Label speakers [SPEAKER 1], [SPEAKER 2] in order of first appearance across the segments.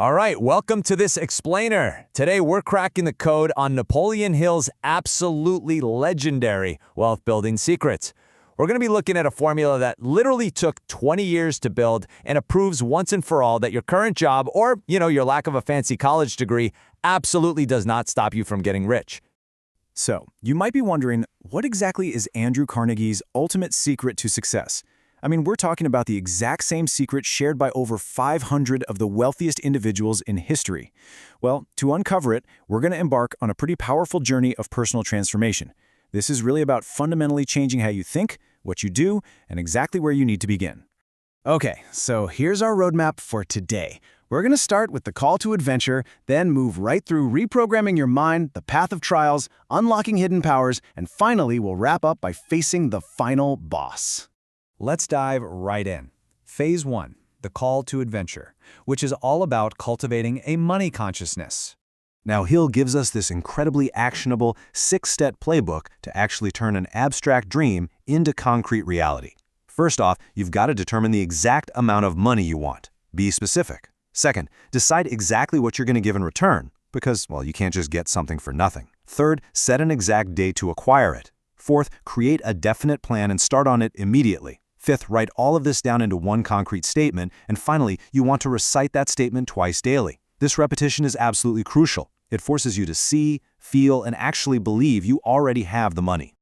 [SPEAKER 1] All right, welcome to this explainer. Today we're cracking the code on Napoleon Hill's absolutely legendary wealth-building secrets. We're going to be looking at a formula that literally took 20 years to build and it proves once and for all that your current job or, your lack of a fancy college degree absolutely does not stop you from getting rich.
[SPEAKER 2] So, you might be wondering, what exactly is Andrew Carnegie's ultimate secret to success? We're talking about the exact same secret shared by over 500 of the wealthiest individuals in history. Well, to uncover it, we're going to embark on a pretty powerful journey of personal transformation. This is really about fundamentally changing how you think, what you do, and exactly where you need to begin. Okay, so here's our roadmap for today. We're going to start with the call to adventure, then move right through reprogramming your mind, the path of trials, unlocking hidden powers, and finally we'll wrap up by facing the final boss.
[SPEAKER 1] Let's dive right in. Phase 1, the call to adventure, which is all about cultivating a money consciousness.
[SPEAKER 3] Now, Hill gives us this incredibly actionable 6-step playbook to actually turn an abstract dream into concrete reality. First off, you've got to determine the exact amount of money you want. Be specific. Second, decide exactly what you're going to give in return, because, you can't just get something for nothing. Third, set an exact date to acquire it. Fourth, create a definite plan and start on it immediately. Fifth, write all of this down into one concrete statement. And finally, you want to recite that statement twice daily. This repetition is absolutely crucial. It forces you to see, feel, and actually believe you already have the money.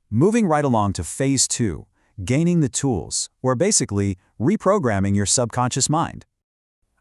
[SPEAKER 2] Moving right along to Phase 2, gaining the tools, or basically reprogramming your subconscious mind.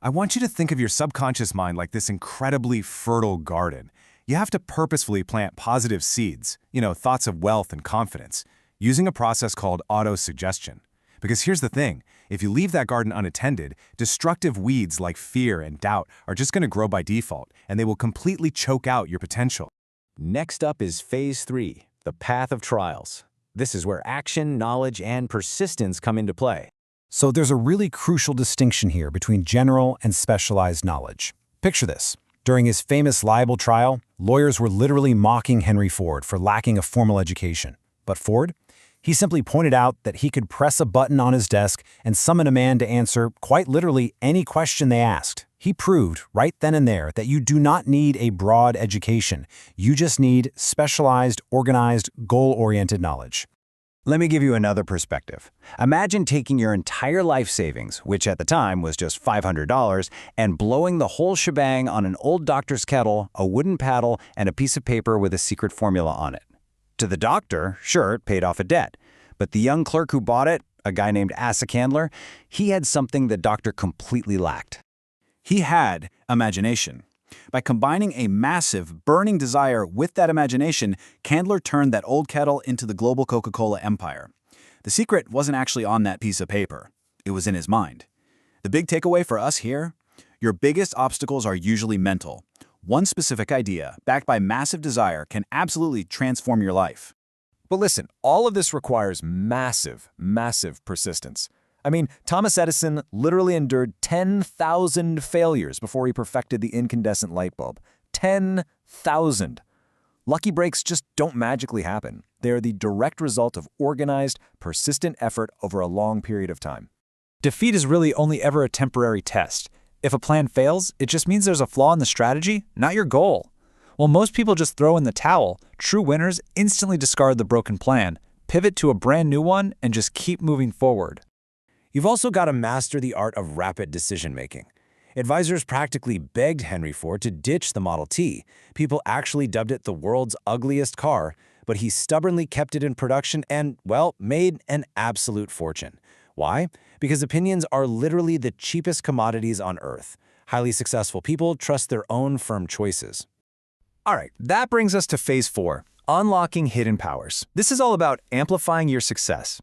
[SPEAKER 4] I want you to think of your subconscious mind like this incredibly fertile garden. You have to purposefully plant positive seeds, thoughts of wealth and confidence, using a process called auto-suggestion. Because here's the thing, if you leave that garden unattended, destructive weeds like fear and doubt are just going to grow by default, and they will completely choke out your potential.
[SPEAKER 1] Next up is Phase 3, the path of trials. This is where action, knowledge, and persistence come into play.
[SPEAKER 2] So there's a really crucial distinction here between general and specialized knowledge. Picture this. During his famous libel trial, lawyers were literally mocking Henry Ford for lacking a formal education. But Ford? He simply pointed out that he could press a button on his desk and summon a man to answer, quite literally, any question they asked. He proved, right then and there, that you do not need a broad education. You just need specialized, organized, goal-oriented knowledge.
[SPEAKER 5] Let me give you another perspective. Imagine taking your entire life savings, which at the time was just $500, and blowing the whole shebang on an old doctor's kettle, a wooden paddle, and a piece of paper with a secret formula on it. To the doctor, sure, it paid off a debt. But the young clerk who bought it, a guy named Asa Candler, he had something the doctor completely lacked.
[SPEAKER 2] He had imagination. By combining a massive, burning desire with that imagination, Candler turned that old kettle into the global Coca-Cola empire. The secret wasn't actually on that piece of paper. It was in his mind. The big takeaway for us here? Your biggest obstacles are usually mental. One specific idea, backed by massive desire, can absolutely transform your life.
[SPEAKER 4] But listen, all of this requires massive, massive persistence. Thomas Edison literally endured 10,000 failures before he perfected the incandescent light bulb. 10,000. Lucky breaks just don't magically happen. They are the direct result of organized, persistent effort over a long period of time.
[SPEAKER 1] Defeat is really only ever a temporary test. If a plan fails, it just means there's a flaw in the strategy, not your goal. While most people just throw in the towel, true winners instantly discard the broken plan, pivot to a brand new one, and just keep moving forward. You've also got to master the art of rapid decision-making. Advisors practically begged Henry Ford to ditch the Model T. People actually dubbed it the world's ugliest car, but he stubbornly kept it in production and, made an absolute fortune. Why? Because opinions are literally the cheapest commodities on earth. Highly successful people trust their own firm choices.
[SPEAKER 4] All right, that brings us to Phase 4, unlocking hidden powers. This is all about amplifying your success.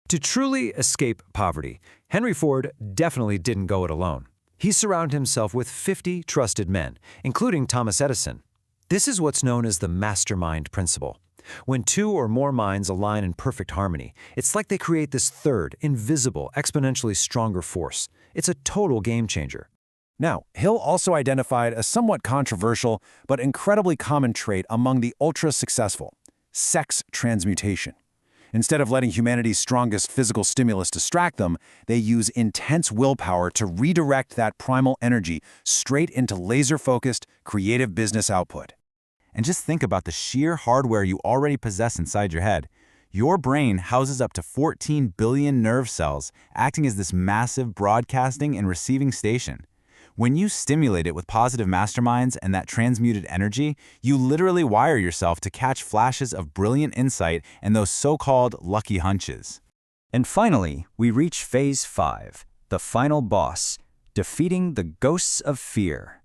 [SPEAKER 1] To truly escape poverty, Henry Ford definitely didn't go it alone. He surrounded himself with 50 trusted men, including Thomas Edison. This is what's known as the mastermind principle. When two or more minds align in perfect harmony, it's like they create this third, invisible, exponentially stronger force. It's a total game changer.
[SPEAKER 4] Now, Hill also identified a somewhat controversial but incredibly common trait among the ultra-successful: sex transmutation.
[SPEAKER 2] Instead of letting humanity's strongest physical stimulus distract them, they use intense willpower to redirect that primal energy straight into laser-focused, creative business output.
[SPEAKER 4] And just think about the sheer hardware you already possess inside your head. Your brain houses up to 14 billion nerve cells, acting as this massive broadcasting and receiving station. When you stimulate it with positive masterminds and that transmuted energy, you literally wire yourself to catch flashes of brilliant insight and those so-called lucky hunches.
[SPEAKER 5] And finally, we reach Phase 5, the final boss, defeating the ghosts of fear.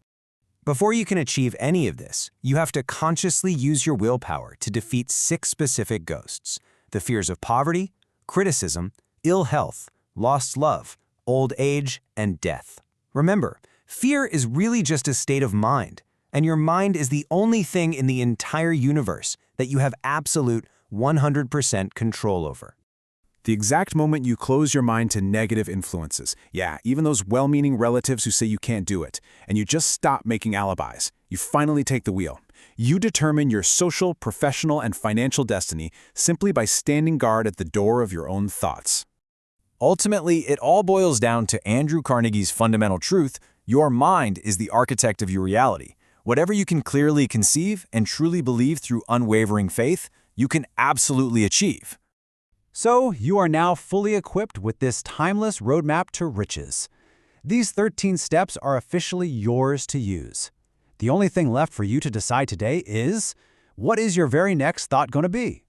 [SPEAKER 6] Before you can achieve any of this, you have to consciously use your willpower to defeat 6 specific ghosts: the fears of poverty, criticism, ill health, lost love, old age, and death. Remember, fear is really just a state of mind, and your mind is the only thing in the entire universe that you have absolute 100% control over.
[SPEAKER 2] The exact moment you close your mind to negative influences, yeah, even those well-meaning relatives who say you can't do it, and you just stop making alibis, you finally take the wheel. You determine your social, professional, and financial destiny simply by standing guard at the door of your own thoughts.
[SPEAKER 6] Ultimately, it all boils down to Andrew Carnegie's fundamental truth: your mind is the architect of your reality. Whatever you can clearly conceive and truly believe through unwavering faith, you can absolutely achieve.
[SPEAKER 5] So, you are now fully equipped with this timeless roadmap to riches. These 13 steps are officially yours to use. The only thing left for you to decide today is, what is your very next thought going to be?